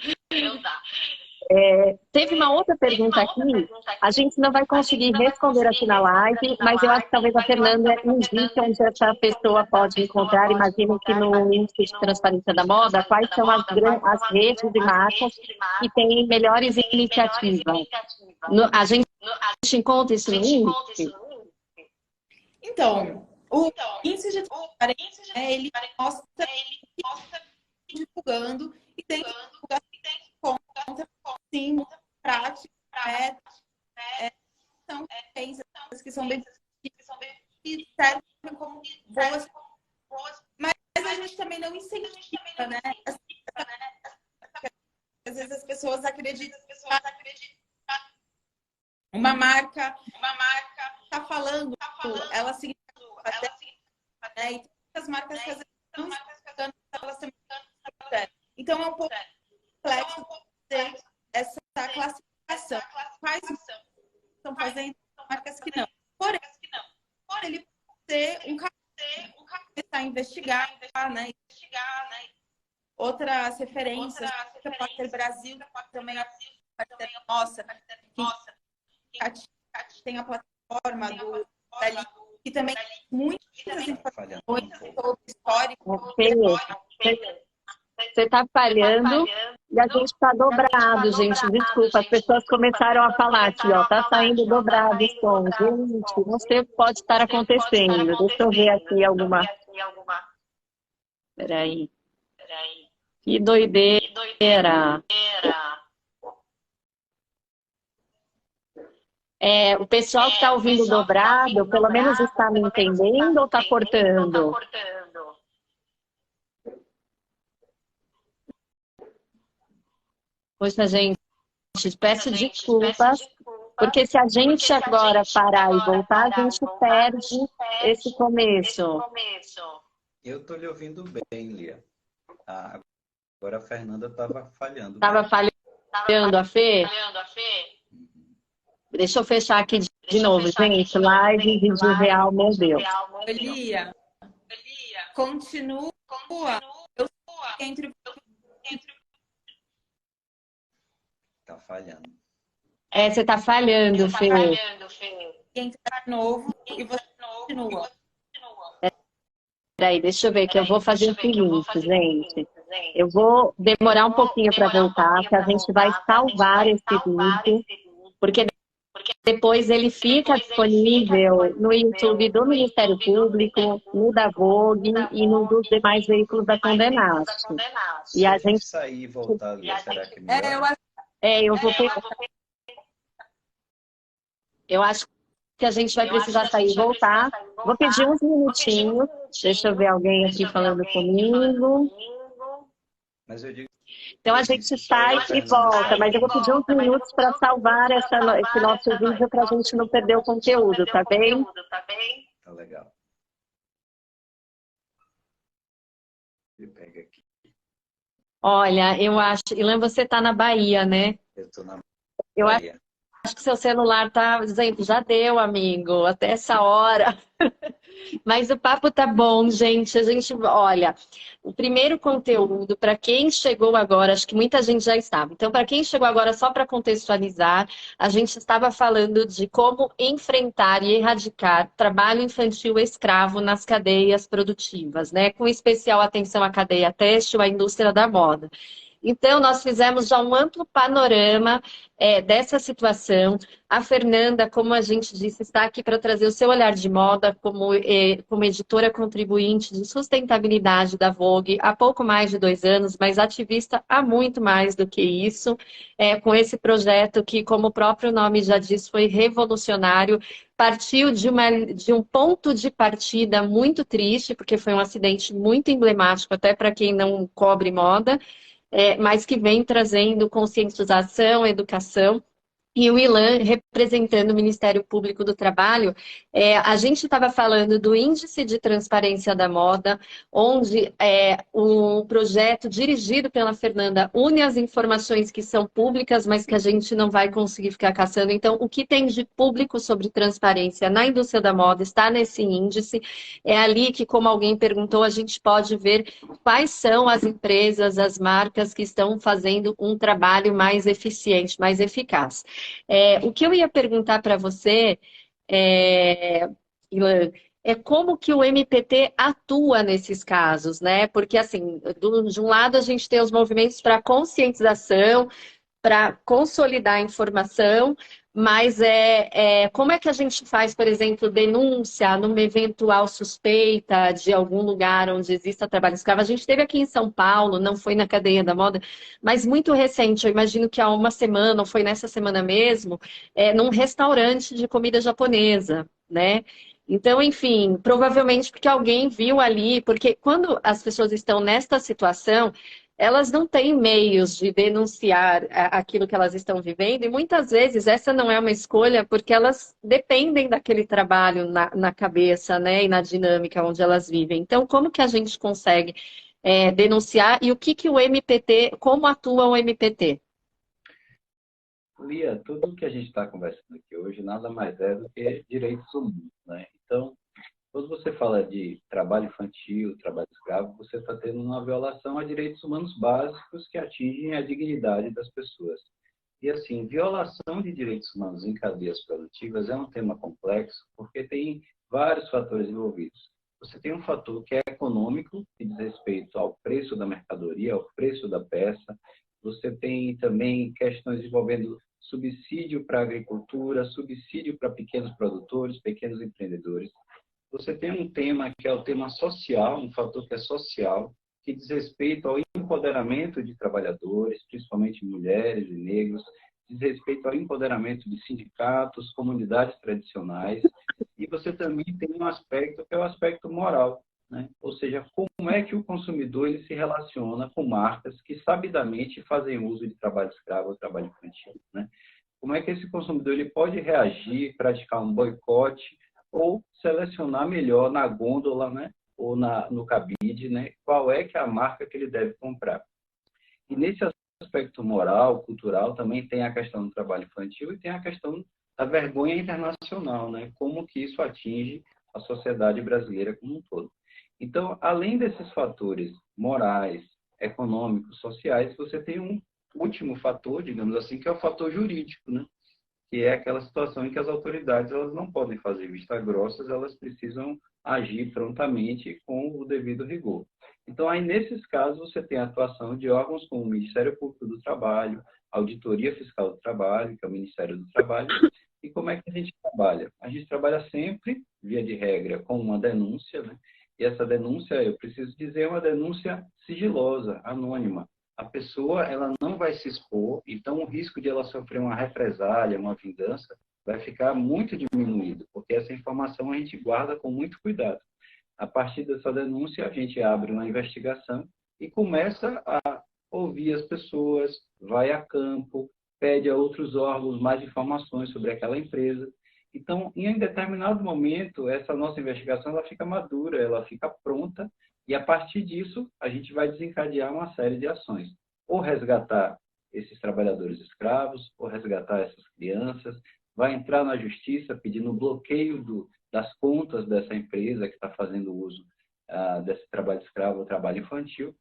Teve uma outra pergunta aqui, a gente não vai conseguir responder aqui na live, mas eu acho que talvez a Fernanda indique onde essa pessoa pode encontrar. Imagino que no Índice de Transparência da Moda, quais são as redes de marcas que têm melhores iniciativas. A gente encontra isso no índice? Então, o índice de transparência, ele mostra divulgando e tem conta, sim, prática, são experiências que são bem que servem como boas, mas a gente também não incentiva, né? Às vezes as pessoas acreditam uma marca está falando, ela significa, né? E as marcas que às vezes não estão elas também. Então é um pouco complexo ter essa classificação. Quais estão fazendo marcas que não? Porém, ele pode ser um caminho começar a investigar, né? Outras referências, pode ter Brasil, também nossa, tem a plataforma do Dali, que também tem muitas informações sobre histórico. Você está falhando e a gente está dobrado, gente. Desculpa, as pessoas começaram a falar aqui, ó. Tá saindo dobrado o som. Gente, não sei o que pode estar acontecendo. Deixa eu ver aqui alguma. Peraí. Que doideira. O pessoal que está ouvindo dobrado, pelo menos está me entendendo ou está cortando? Poxa, gente, peço desculpas, porque se a gente agora parar e voltar, a gente perde esse começo. Eu estou lhe ouvindo bem, Lia. Agora a Fernanda estava falhando. Estava falhando a Fê? Deixa eu fechar aqui de novo, gente. Live, vídeo real, meu Deus. Lia, continua entre... Tá falhando. Você tá falhando, Fê. Entra de novo e você continua. Peraí, deixa eu ver que eu vou fazer o seguinte, gente. Eu vou demorar um pouquinho para voltar, que a gente vai salvar esse vídeo, porque depois ele fica disponível no YouTube do Ministério Público, no da Vogue e no dos demais veículos da Condenaste. Se a gente sair e voltar, Lia, será que é melhor? Eu acho que a gente vai precisar sair e voltar. Vou pedir uns minutinhos. Deixa eu ver alguém aqui falando comigo. Mas eu digo... Então a gente sai e volta, mas eu vou pedir uns minutos para salvar esse nosso vídeo para a gente não perder o conteúdo, tá bem? Tá legal. Eu pego aqui. Olha, eu acho... Ilan, você tá na Bahia, né? Eu tô na Eu Bahia. acho que seu celular tá dizendo, já deu, amigo, até essa hora. Mas o papo tá bom, gente. Olha, o primeiro conteúdo, para quem chegou agora, acho que muita gente já estava. Então, para quem chegou agora, só para contextualizar, a gente estava falando de como enfrentar e erradicar trabalho infantil escravo nas cadeias produtivas, né? Com especial atenção à cadeia têxtil, à indústria da moda. Então, nós fizemos já um amplo panorama dessa situação. A Fernanda, como a gente disse, está aqui para trazer o seu olhar de moda como editora contribuinte de sustentabilidade da Vogue há pouco mais de 2 anos, mas ativista há muito mais do que isso, com esse projeto que, como o próprio nome já diz, foi revolucionário. Partiu de um ponto de partida muito triste, porque foi um acidente muito emblemático, até para quem não cobre moda, mas que vem trazendo conscientização, educação. E o Ilan, representando o Ministério Público do Trabalho, a gente estava falando do Índice de Transparência da Moda, onde o projeto dirigido pela Fernanda une as informações que são públicas, mas que a gente não vai conseguir ficar caçando. Então, o que tem de público sobre transparência na indústria da moda está nesse índice. É ali que, como alguém perguntou, a gente pode ver quais são as empresas, as marcas que estão fazendo um trabalho mais eficiente, mais eficaz. O que eu ia perguntar para você, Ilan, é como que o MPT atua nesses casos, né? Porque, assim, de um lado a gente tem os movimentos para conscientização, para consolidar a informação, mas como é que a gente faz, por exemplo, denúncia numa eventual suspeita de algum lugar onde exista trabalho escravo? A gente teve aqui em São Paulo, não foi na cadeia da moda, mas muito recente, eu imagino que há uma semana, ou foi nessa semana mesmo, num restaurante de comida japonesa, né? Então, enfim, provavelmente porque alguém viu ali, porque quando as pessoas estão nesta situação, elas não têm meios de denunciar aquilo que elas estão vivendo, e muitas vezes essa não é uma escolha porque elas dependem daquele trabalho na cabeça, né, e na dinâmica onde elas vivem. Então, como que a gente consegue denunciar e o que o MPT, como atua o MPT? Lia, tudo que a gente está conversando aqui hoje nada mais é do que direitos humanos, né? Então, quando você fala de trabalho infantil, trabalho escravo, você está tendo uma violação a direitos humanos básicos que atingem a dignidade das pessoas. E, assim, violação de direitos humanos em cadeias produtivas é um tema complexo, porque tem vários fatores envolvidos. Você tem um fator que é econômico, que diz respeito ao preço da mercadoria, ao preço da peça. Você tem também questões envolvendo subsídio para a agricultura, subsídio para pequenos produtores, pequenos empreendedores. Você tem um tema que é o tema social, um fator que é social, que diz respeito ao empoderamento de trabalhadores, principalmente mulheres e negros, diz respeito ao empoderamento de sindicatos, comunidades tradicionais, e você também tem um aspecto que é o aspecto moral, né? Ou seja, como é que o consumidor ele se relaciona com marcas que sabidamente fazem uso de trabalho escravo ou trabalho infantil, né? Como é que esse consumidor ele pode reagir, praticar um boicote ou selecionar melhor na gôndola, né? Ou no cabide, né? Qual é que é a marca que ele deve comprar. E nesse aspecto moral, cultural, também tem a questão do trabalho infantil e tem a questão da vergonha internacional, né? Como que isso atinge a sociedade brasileira como um todo. Então, além desses fatores morais, econômicos, sociais, você tem um último fator, digamos assim, que é o fator jurídico, né? Que é aquela situação em que as autoridades elas não podem fazer vista grossas, elas precisam agir prontamente com o devido rigor. Então, aí, nesses casos, você tem a atuação de órgãos como o Ministério Público do Trabalho, a Auditoria Fiscal do Trabalho, que é o Ministério do Trabalho. E como é que a gente trabalha? A gente trabalha sempre, via de regra, com uma denúncia, né? E essa denúncia, eu preciso dizer, é uma denúncia sigilosa, anônima. A pessoa ela não vai se expor, então o risco de ela sofrer uma represália, uma vingança, vai ficar muito diminuído, porque essa informação a gente guarda com muito cuidado. A partir dessa denúncia, a gente abre uma investigação e começa a ouvir as pessoas, vai a campo, pede a outros órgãos mais informações sobre aquela empresa. Então, em um determinado momento, essa nossa investigação ela fica madura, ela fica pronta, e a partir disso, a gente vai desencadear uma série de ações. Ou resgatar esses trabalhadores escravos, ou resgatar essas crianças, vai entrar na justiça pedindo bloqueio das contas dessa empresa que está fazendo uso desse trabalho escravo ou trabalho infantil.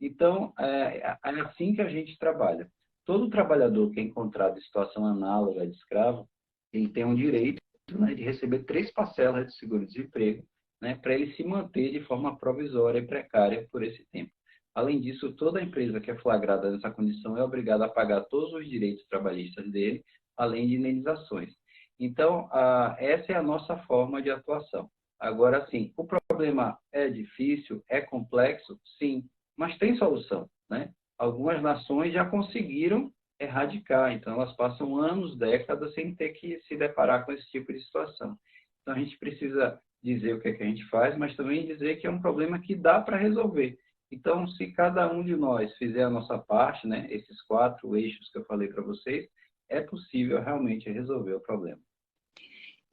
Então, é assim que a gente trabalha. Todo trabalhador que é encontrado em situação análoga de escravo, ele tem um direito, né, de receber 3 parcelas de seguro-desemprego, né, para ele se manter de forma provisória e precária por esse tempo. Além disso, toda empresa que é flagrada nessa condição é obrigada a pagar todos os direitos trabalhistas dele, além de indenizações. Então, essa é a nossa forma de atuação. Agora, sim, o problema é difícil, é complexo, sim, mas tem solução, né? Algumas nações já conseguiram erradicar, então elas passam anos, décadas sem ter que se deparar com esse tipo de situação. Então a gente precisa dizer o que é que a gente faz, mas também dizer que é um problema que dá para resolver. Então, se cada um de nós fizer a nossa parte, né, esses 4 eixos que eu falei para vocês, é possível realmente resolver o problema.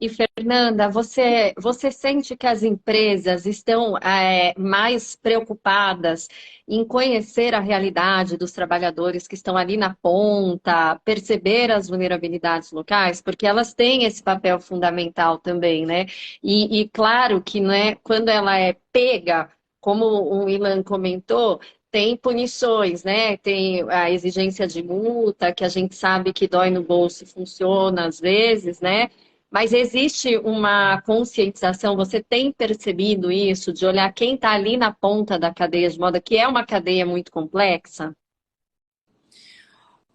E, Fernanda, você sente que as empresas estão mais preocupadas em conhecer a realidade dos trabalhadores que estão ali na ponta, perceber as vulnerabilidades locais? Porque elas têm esse papel fundamental também, né? E claro que, né, quando ela é pega, como o Ilan comentou, tem punições, né? Tem a exigência de multa, que a gente sabe que dói no bolso e funciona às vezes, né? Mas existe uma conscientização, você tem percebido isso, de olhar quem está ali na ponta da cadeia de moda, que é uma cadeia muito complexa?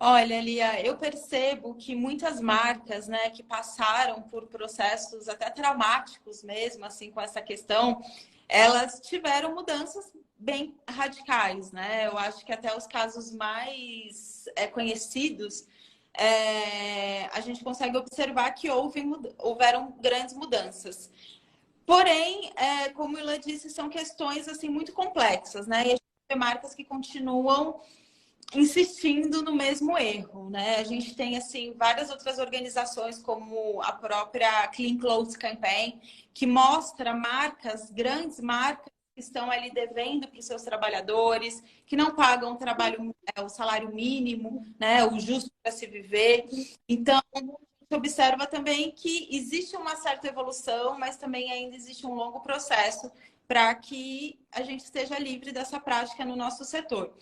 Olha, Lia, eu percebo que muitas marcas, né, que passaram por processos até traumáticos mesmo, assim, com essa questão, elas tiveram mudanças bem radicais, né? Eu acho que até os casos mais conhecidos, a gente consegue observar que houveram grandes mudanças. Porém, como o Ilan disse, são questões assim muito complexas, né? E a gente vê marcas que continuam insistindo no mesmo erro, né? A gente tem assim várias outras organizações, como a própria Clean Clothes Campaign, que mostra marcas, grandes marcas que estão ali devendo para os seus trabalhadores, que não pagam o salário mínimo, né? O justo para se viver. Então, a gente observa também que existe uma certa evolução, mas também ainda existe um longo processo para que a gente esteja livre dessa prática no nosso setor.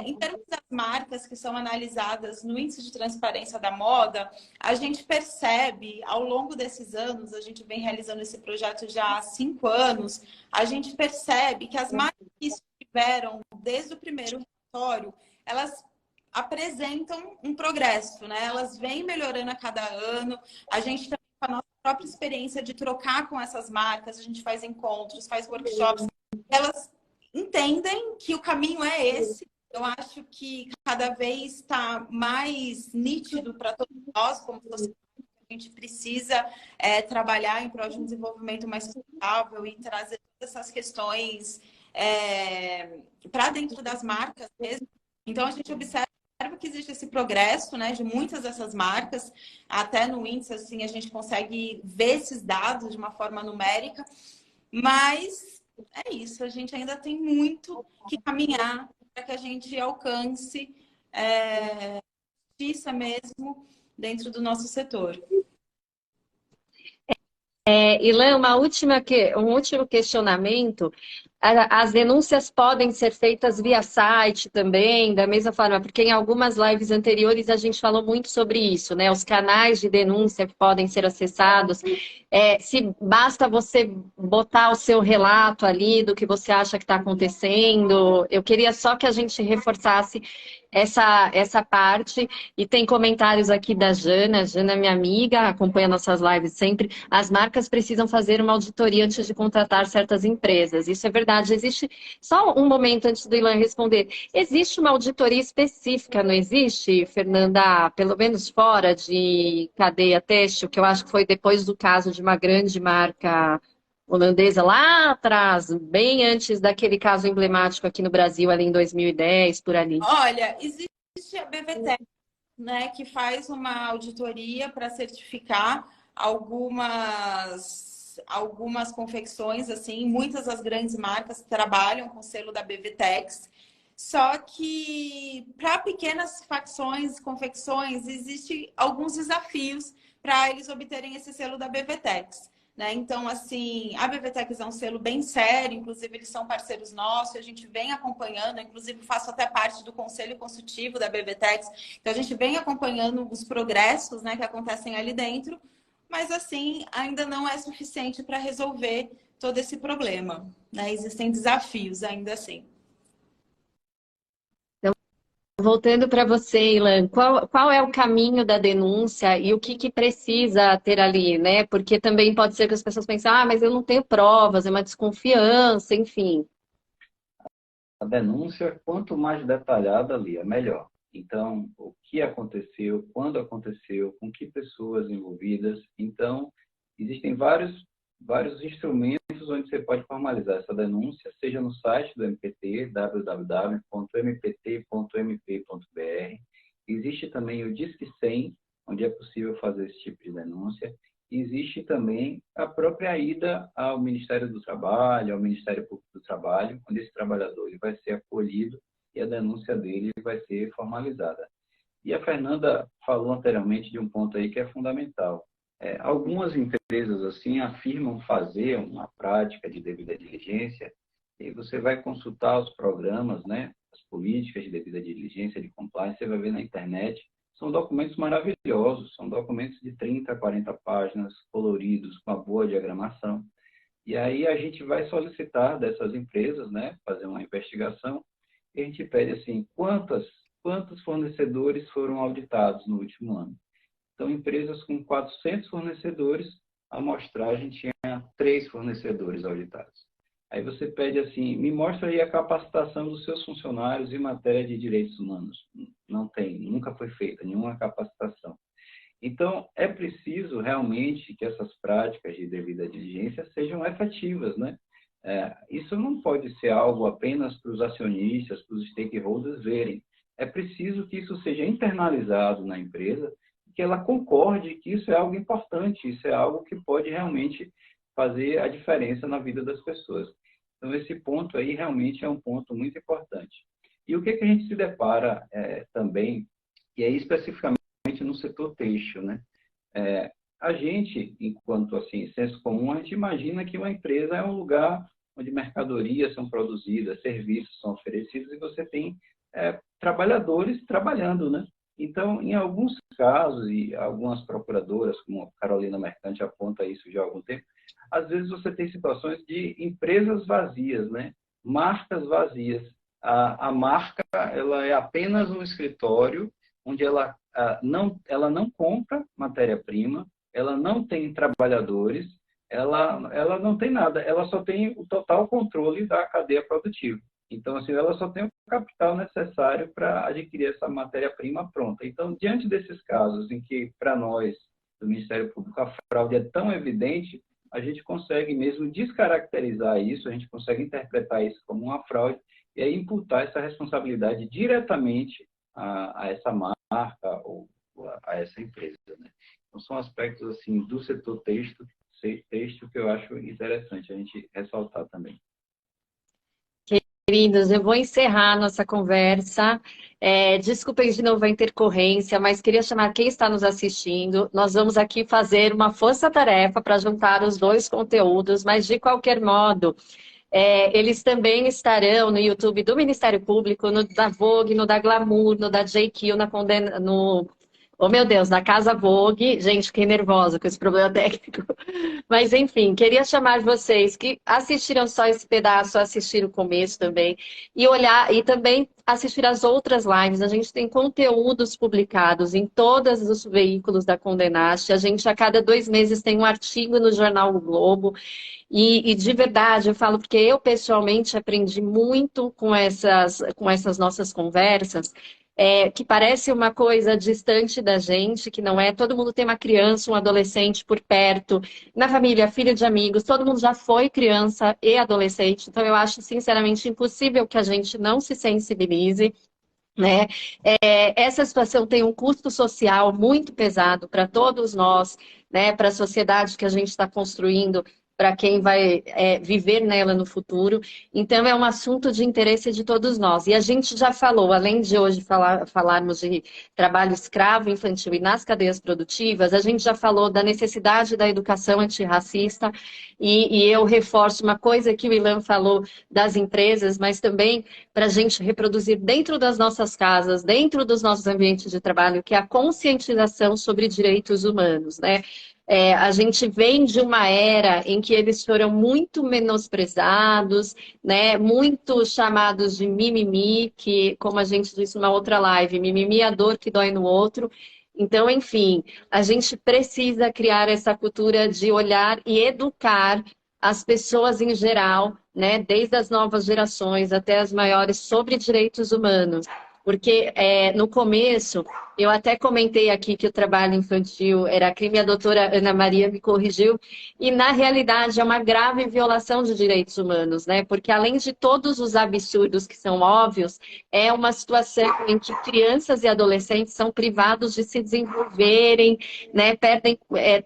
Em termos das marcas que são analisadas no índice de transparência da moda, a gente percebe, ao longo desses anos, a gente vem realizando esse projeto já há 5 anos, a gente percebe que as marcas que estiveram desde o primeiro relatório, elas apresentam um progresso, né? Elas vêm melhorando a cada ano, a gente também, com a nossa própria experiência de trocar com essas marcas, a gente faz encontros, faz workshops, elas entendem que o caminho é esse, eu acho que cada vez está mais nítido para todos nós, como sociedade, a gente precisa trabalhar em prol de um desenvolvimento mais sustentável e trazer todas essas questões para dentro das marcas mesmo. Então, a gente observa que existe esse progresso, né, de muitas dessas marcas, até no índice, assim, a gente consegue ver esses dados de uma forma numérica, mas é isso, a gente ainda tem muito que caminhar para que a gente alcance justiça mesmo dentro do nosso setor. Ilan, um último questionamento. As denúncias podem ser feitas via site também, da mesma forma, porque em algumas lives anteriores a gente falou muito sobre isso, né? Os canais de denúncia que podem ser acessados. Se basta você botar o seu relato ali do que você acha que está acontecendo. Eu queria só que a gente reforçasse essa parte. E tem comentários aqui da Jana. Jana é minha amiga, acompanha nossas lives sempre. As marcas precisam fazer uma auditoria antes de contratar certas empresas. Isso é verdade. Existe, só um momento antes do Ilan responder, existe uma auditoria específica, não existe, Fernanda? Pelo menos fora de cadeia têxtil, que eu acho que foi depois do caso de uma grande marca holandesa lá atrás, bem antes daquele caso emblemático aqui no Brasil, ali em 2010, por ali. Olha, existe a BVT, né, que faz uma auditoria para certificar algumas confecções, assim, muitas das grandes marcas trabalham com o selo da BVTEX, só que para pequenas facções, confecções, existem alguns desafios para eles obterem esse selo da BVTEX. Né? Então, assim, a BVTEX é um selo bem sério, inclusive eles são parceiros nossos, a gente vem acompanhando, inclusive faço até parte do conselho consultivo da BVTEX, então a gente vem acompanhando os progressos, né, que acontecem ali dentro, mas assim, ainda não é suficiente para resolver todo esse problema, né? Existem desafios ainda assim. Voltando para você, Ilan, qual é o caminho da denúncia e o que precisa ter ali, né? Porque também pode ser que as pessoas pensem, mas eu não tenho provas, é uma desconfiança, enfim. A denúncia, quanto mais detalhada ali, é melhor. Então, o que aconteceu, quando aconteceu, com que pessoas envolvidas. Então, existem vários instrumentos onde você pode formalizar essa denúncia, seja no site do MPT, www.mpt.mp.br. Existe também o Disque 100, onde é possível fazer esse tipo de denúncia. Existe também a própria ida ao Ministério do Trabalho, ao Ministério Público do Trabalho, onde esse trabalhador ele vai ser acolhido e a denúncia dele vai ser formalizada. E a Fernanda falou anteriormente de um ponto aí que é fundamental. Algumas empresas assim afirmam fazer uma prática de devida diligência e você vai consultar os programas, né, as políticas de devida diligência, de compliance, você vai ver na internet. São documentos maravilhosos, são documentos de 30, 40 páginas, coloridos, com uma boa diagramação. E aí a gente vai solicitar dessas empresas, né, fazer uma investigação, e a gente pede assim, quantos fornecedores foram auditados no último ano? Então, empresas com 400 fornecedores, a amostragem tinha 3 fornecedores auditados. Aí você pede assim, me mostra aí a capacitação dos seus funcionários em matéria de direitos humanos. Não tem, nunca foi feita nenhuma capacitação. Então, é preciso realmente que essas práticas de devida diligência sejam efetivas, né? Isso não pode ser algo apenas para os acionistas, para os stakeholders verem. É preciso que isso seja internalizado na empresa, que ela concorde que isso é algo importante, isso é algo que pode realmente fazer a diferença na vida das pessoas. Então, esse ponto aí realmente é um ponto muito importante. E o que a gente se depara também, e é especificamente no setor têxtil, né? A gente, enquanto assim, senso comum, a gente imagina que uma empresa é um lugar onde mercadorias são produzidas, serviços são oferecidos e você tem trabalhadores trabalhando, né? Então, em alguns casos, e algumas procuradoras, como a Carolina Mercante aponta isso já há algum tempo, às vezes você tem situações de empresas vazias, né? Marcas vazias. A marca ela é apenas um escritório onde ela não compra matéria-prima, ela não tem trabalhadores, ela não tem nada, ela só tem o total controle da cadeia produtiva. Então, assim, ela só tem o capital necessário para adquirir essa matéria-prima pronta. Então, diante desses casos em que, para nós, do Ministério Público, a fraude é tão evidente, a gente consegue mesmo descaracterizar isso, a gente consegue interpretar isso como uma fraude e aí imputar essa responsabilidade diretamente a essa marca ou a essa empresa, né? Então, são aspectos assim do setor texto que eu acho interessante a gente ressaltar também. Queridos, eu vou encerrar nossa conversa. Desculpem de novo a intercorrência, mas queria chamar quem está nos assistindo. Nós vamos aqui fazer uma força-tarefa para juntar os dois conteúdos, mas de qualquer modo, eles também estarão no YouTube do Ministério Público, no da Vogue, no da Glamour, no da JQ, no... Oh, meu Deus, na Casa Vogue. Gente, fiquei nervosa com esse problema técnico. Mas, enfim, queria chamar vocês que assistiram só esse pedaço, assistiram o começo também, e olhar, e também assistir as outras lives. A gente tem conteúdos publicados em todos os veículos da Condenaste. A gente, a cada 2 meses, tem um artigo no Jornal O Globo. E de verdade, eu falo porque eu pessoalmente aprendi muito com essas nossas conversas, que parece uma coisa distante da gente, que não é. Todo mundo tem uma criança, um adolescente por perto, na família, filho de amigos, todo mundo já foi criança e adolescente, então eu acho sinceramente impossível que a gente não se sensibilize, né? Essa situação tem um custo social muito pesado para todos nós, né? Para a sociedade que a gente está construindo, para quem vai viver nela no futuro. Então, é um assunto de interesse de todos nós. E a gente já falou, além de hoje falarmos de trabalho escravo infantil e nas cadeias produtivas, a gente já falou da necessidade da educação antirracista, e eu reforço uma coisa que o Ilan falou das empresas, mas também para a gente reproduzir dentro das nossas casas, dentro dos nossos ambientes de trabalho, que é a conscientização sobre direitos humanos, né? A gente vem de uma era em que eles foram muito menosprezados, né? Muito chamados de mimimi, que, como a gente disse numa outra live, mimimi é a dor que dói no outro. Então, enfim, a gente precisa criar essa cultura de olhar e educar as pessoas em geral, né? Desde as novas gerações até as maiores, sobre direitos humanos. Porque no começo, eu até comentei aqui que o trabalho infantil era crime, a doutora Ana Maria me corrigiu, e na realidade é uma grave violação de direitos humanos, né? Porque além de todos os absurdos que são óbvios, é uma situação em que crianças e adolescentes são privados de se desenvolverem, né? Perdem,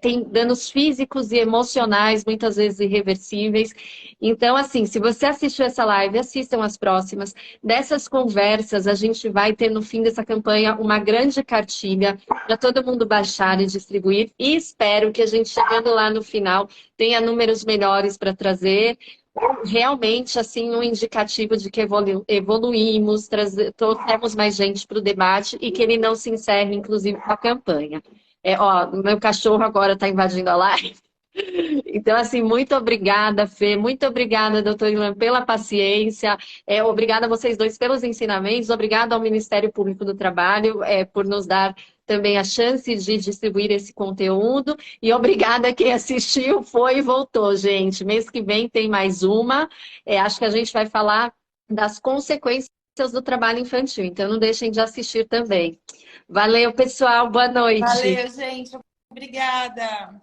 tem danos físicos e emocionais, muitas vezes irreversíveis. Então, assim, se você assistiu essa live, assistam as próximas. Dessas conversas, a gente vai ter no fim dessa campanha uma grande cartilha para todo mundo baixar e distribuir. E espero que a gente, chegando lá no final, tenha números melhores para trazer. Realmente, assim, um indicativo de que evoluímos, trouxemos mais gente para o debate e que ele não se encerre, inclusive, com a campanha. Meu cachorro agora está invadindo a live. Então, assim, muito obrigada, Fê, muito obrigada, doutor Ilan, pela paciência, obrigada a vocês dois pelos ensinamentos, obrigada ao Ministério Público do Trabalho por nos dar também a chance de distribuir esse conteúdo, e obrigada a quem assistiu, foi e voltou, gente. Mês que vem tem mais uma, acho que a gente vai falar das consequências do trabalho infantil, então não deixem de assistir também. Valeu, pessoal, boa noite. Valeu, gente, obrigada.